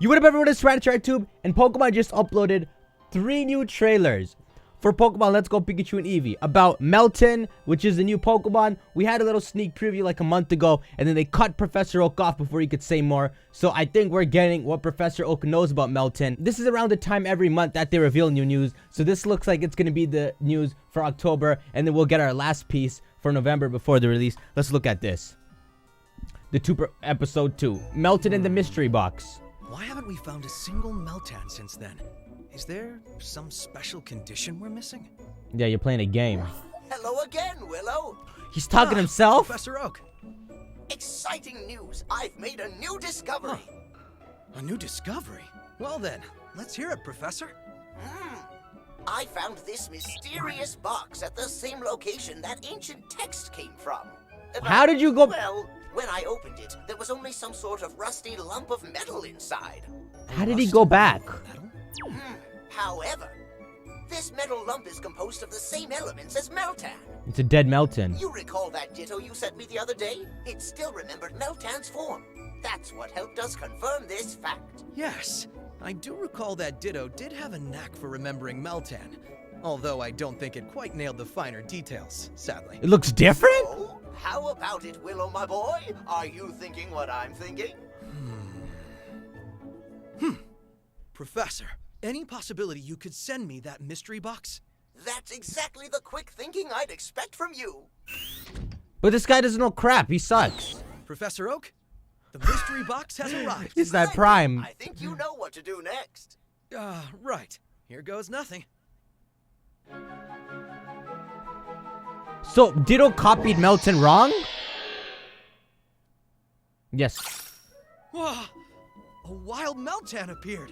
You would have everyone is TyranitarTube, and Pokemon just uploaded 3 new trailers for Pokemon Let's Go Pikachu and Eevee about Meltan, which is the new Pokemon. We had a little sneak preview like a month ago, and then they cut Professor Oak off before he could say more. So I think we're getting what Professor Oak knows about Meltan. This is around the time every month that they reveal new news. So this looks like it's going to be the news for October, and then we'll get our last piece for November before the release. Let's look at this. Episode 2. Meltan in the mystery box. Why haven't we found a single Meltan since then? Is there some special condition we're missing? Yeah, you're playing a game. Hello again, Willow. He's talking to himself? Professor Oak. Exciting news. I've made a new discovery. A new discovery? Well then, let's hear it, Professor. I found this mysterious box at the same location that ancient text came from. How did you go? Well, when I opened it, there was only some sort of rusty lump of metal inside. How did he go back? However, this metal lump is composed of the same elements as Meltan. It's a dead Meltan. You recall that ditto you sent me the other day? It still remembered Meltan's form. That's what helped us confirm this fact. Yes, I do recall that Ditto did have a knack for remembering Meltan. Although I don't think it quite nailed the finer details, sadly. It looks different? Oh, how about it, Willow, my boy? Are you thinking what I'm thinking? Professor, any possibility you could send me that mystery box? That's exactly the quick thinking I'd expect from you. But this guy doesn't know crap. He sucks. Professor Oak, the mystery box has arrived. It's that Prime. I think you know what to do next. Right. Here goes nothing. So, Ditto copied Meltan wrong? Yes. Whoa! A wild Meltan appeared.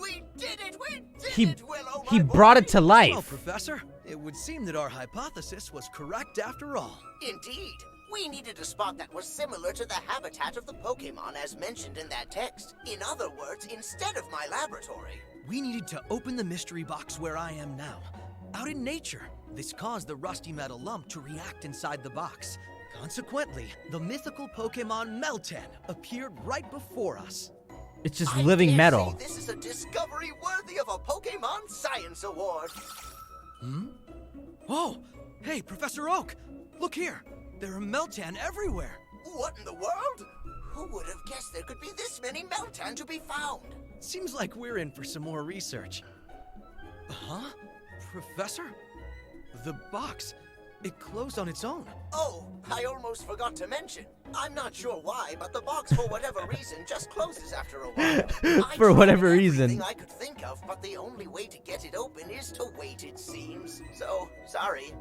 We did it! We did it, Willow, He my brought boy. it to life. Well, Professor, it would seem that our hypothesis was correct after all. Indeed. We needed a spot that was similar to the habitat of the Pokémon as mentioned in that text. In other words, instead of my laboratory. We needed to open the mystery box where I am now, out in nature. This caused the rusty metal lump to react inside the box. Consequently, the mythical Pokémon Meltan appeared right before us. It's just I living dare metal. say this is a discovery worthy of a Pokémon Science Award. Oh, hey, Professor Oak, look here. There are Meltan everywhere. What in the world? Who would have guessed there could be this many Meltan to be found? Seems like we're in for some more research. Huh? Professor? The box, it closed on its own. Oh, I almost forgot to mention. I'm not sure why, but the box, for whatever reason, just closes after a while. I For tried whatever everything reason. I could think of, but the only way to get it open is to wait, it seems. So, sorry.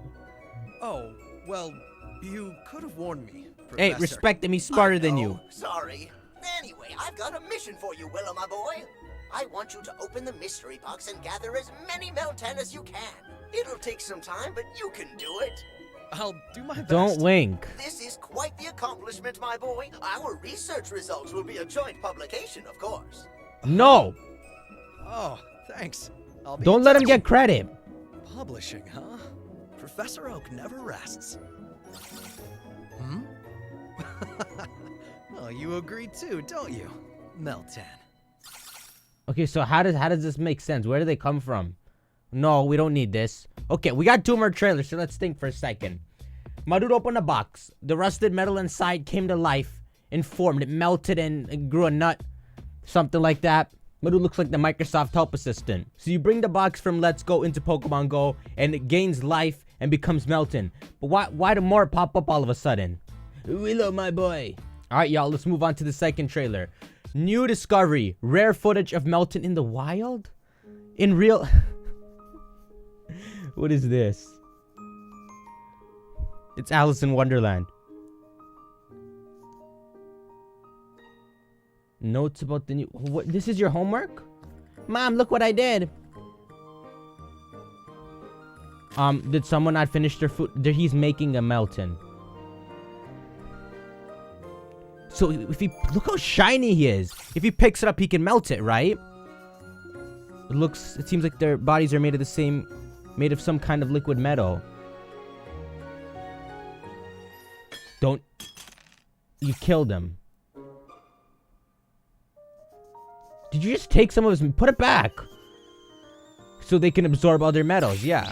Oh, well, you could have warned me, Professor. Hey, respect him. He's smarter than you. Sorry. Anyway, I've got a mission for you, Willow, my boy. I want you to open the mystery box and gather as many Meltan as you can. It'll take some time, but you can do it. I'll do my best. Don't wink. This is quite the accomplishment, my boy. Our research results will be a joint publication, of course. No. Oh, thanks. I'll be Don't in let him touch. get credit. Publishing, huh? Professor Oak never rests. Well, you agree too, don't you, Meltan? Okay, so how does this make sense? Where do they come from? No, we don't need this. Okay, we got 2 more trailers, so let's think for a second. My dude opened a box. The rusted metal inside came to life and formed. It melted and grew a nut. Something like that. My dude looks like the Microsoft help assistant. So you bring the box from Let's Go into Pokemon Go, and it gains life and becomes Meltan. But why do more pop up all of a sudden? Willow, my boy. Alright, y'all, let's move on to the second trailer. New discovery. Rare footage of Meltan in the wild? In real... What is this? It's Alice in Wonderland. Notes about the new... What? This is your homework? Mom, look what I did. Did someone not finish their food? He's making a Meltan. So if he... Look how shiny he is. If he picks it up, he can melt it, right? It seems like their bodies are made of the same... Made of some kind of liquid metal. Don't... You killed him. Did you just take some of his... Put it back. So they can absorb other metals, yeah.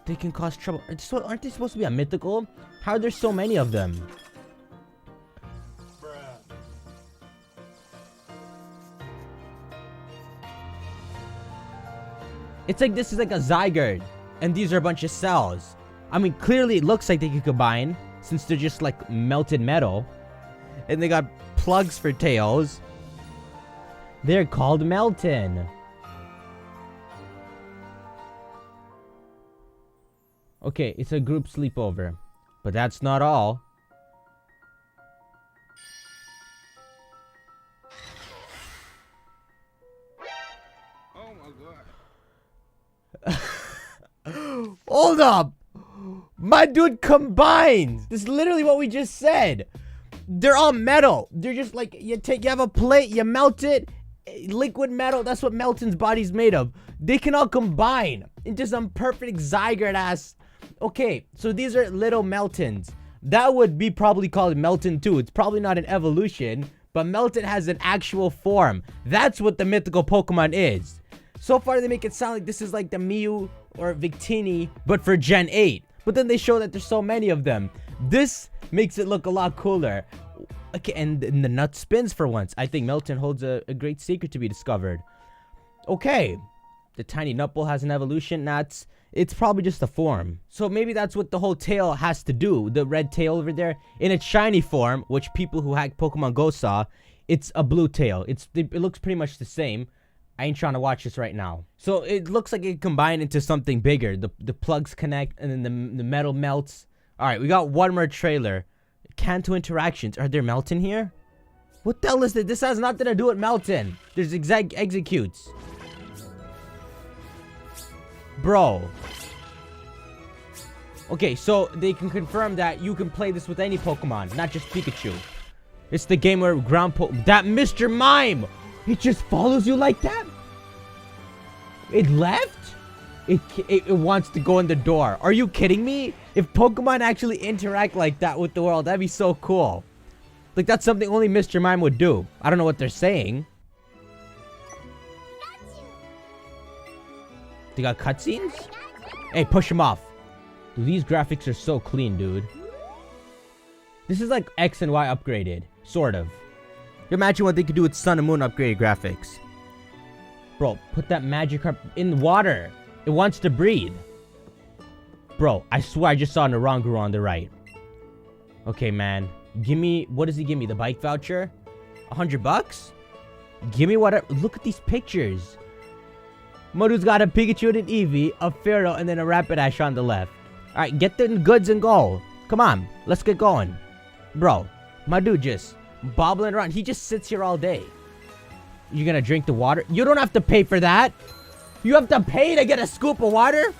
They can cause trouble. Aren't they supposed to be a mythical? How are there so many of them? It's like this is like a zygarde. And these are a bunch of cells. I mean, clearly it looks like they could combine, since they're just like melted metal. And they got plugs for tails. They're called Meltan. Okay, it's a group sleepover. But that's not all. Oh my god. Hold up! My dude combines! This is literally what we just said. They're all metal. They're just like, you have a plate, you melt it, liquid metal, that's what Meltan's body's made of. They can all combine into some perfect zygarde ass. Okay, so these are little Meltans. That would be probably called Meltan too. It's probably not an evolution, but Meltan has an actual form. That's what the mythical Pokemon is. So far, they make it sound like this is like the Mew or Victini, but for Gen 8. But then they show that there's so many of them. This makes it look a lot cooler. Okay, and the nut spins for once. I think Meltan holds a great secret to be discovered. Okay, the tiny nutball has an evolution. It's probably just a form. So maybe that's what the whole tail has to do. The red tail over there, in its shiny form, which people who hacked Pokemon Go saw, it's a blue tail. It looks pretty much the same. I ain't trying to watch this right now. So it looks like it combined into something bigger. The plugs connect and then the metal melts. All right, we got one more trailer. Kanto interactions. Are there Meltan here? What the hell is this? This has nothing to do with Meltan. There's executes. Bro. Okay, so they can confirm that you can play this with any Pokemon, not just Pikachu. It's the game where that Mr. Mime! It just follows you like that? It left? It wants to go in the door. Are you kidding me? If Pokemon actually interact like that with the world, that'd be so cool. Like, that's something only Mr. Mime would do. I don't know what they're saying. They got cutscenes? Hey, push him off. Dude, these graphics are so clean, dude. This is like X and Y upgraded. Sort of. Imagine what they could do with Sun and Moon upgraded graphics. Bro, put that Magikarp in water. It wants to breathe. Bro, I swear I just saw Naranguru on the right. Okay, man. Give me... What does he give me? The bike voucher? $100? Give me whatever... Look at these pictures. Maru's got a Pikachu and an Eevee, a Pharaoh, and then a Rapidash on the left. Alright, get the goods and go. Come on. Let's get going. Bro, my dude just... bobbling around. He just sits here all day. You're gonna drink the water? You don't have to pay for that. You have to pay to get a scoop of water?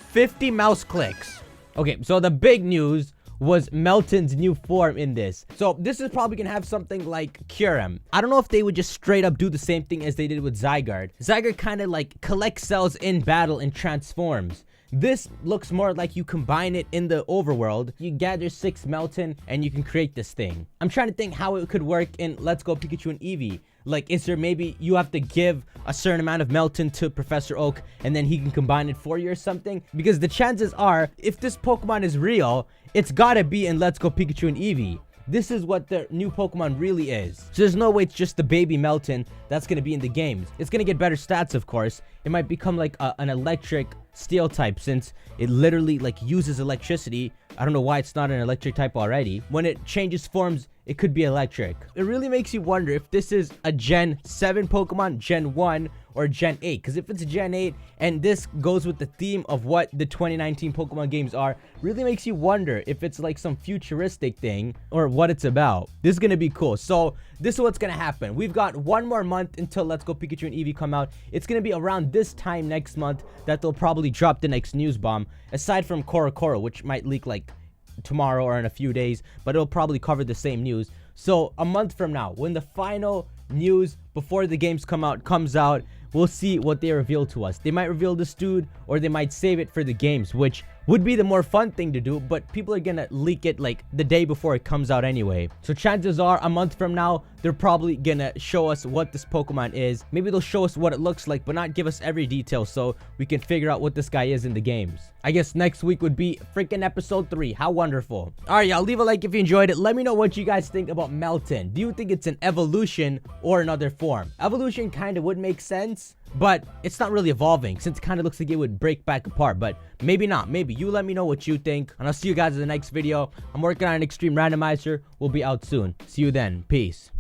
50 mouse clicks. Okay, so the big news was Meltan's new form in this. So this is probably gonna have something like Kyurem. I don't know if they would just straight up do the same thing as they did with Zygarde. Zygarde kind of like collects cells in battle and transforms. This looks more like you combine it in the overworld. You gather 6 Meltan and you can create this thing. I'm trying to think how it could work in Let's Go Pikachu and Eevee. Like, is there maybe you have to give a certain amount of Meltan to Professor Oak and then he can combine it for you or something? Because the chances are, if this Pokemon is real, it's gotta be in Let's Go Pikachu and Eevee. This is what the new Pokemon really is. So there's no way it's just the baby Meltan that's gonna be in the games. It's gonna get better stats, of course. It might become like an electric steel type since it literally like uses electricity. I don't know why it's not an electric type already. When it changes forms, it could be electric. It really makes you wonder if this is a Gen 7 Pokemon, Gen 1, or Gen 8. Because if it's a Gen 8 and this goes with the theme of what the 2019 Pokemon games are, really makes you wonder if it's like some futuristic thing or what it's about. This is going to be cool. So this is what's going to happen. We've got 1 more month until Let's Go Pikachu and Eevee come out. It's going to be around this time next month that they'll probably drop the next news bomb. Aside from Korokoro, which might leak like tomorrow or in a few days, but it'll probably cover the same news. So a month from now, when the final news before the games comes out, we'll see what they reveal to us. They might reveal this dude or they might save it for the games, which would be the more fun thing to do, but people are gonna leak it like the day before it comes out anyway. So chances are a month from now, they're probably gonna show us what this Pokemon is. Maybe they'll show us what it looks like, but not give us every detail so we can figure out what this guy is in the games. I guess next week would be freaking episode 3. How wonderful. Alright, y'all, leave a like if you enjoyed it. Let me know what you guys think about Meltan. Do you think it's an evolution or another form? Evolution kind of would make sense, but it's not really evolving since it kind of looks like it would break back apart, but maybe not. Maybe you let me know what you think, and I'll see you guys in the next video. I'm working on an extreme randomizer. We'll be out soon. See you then. Peace.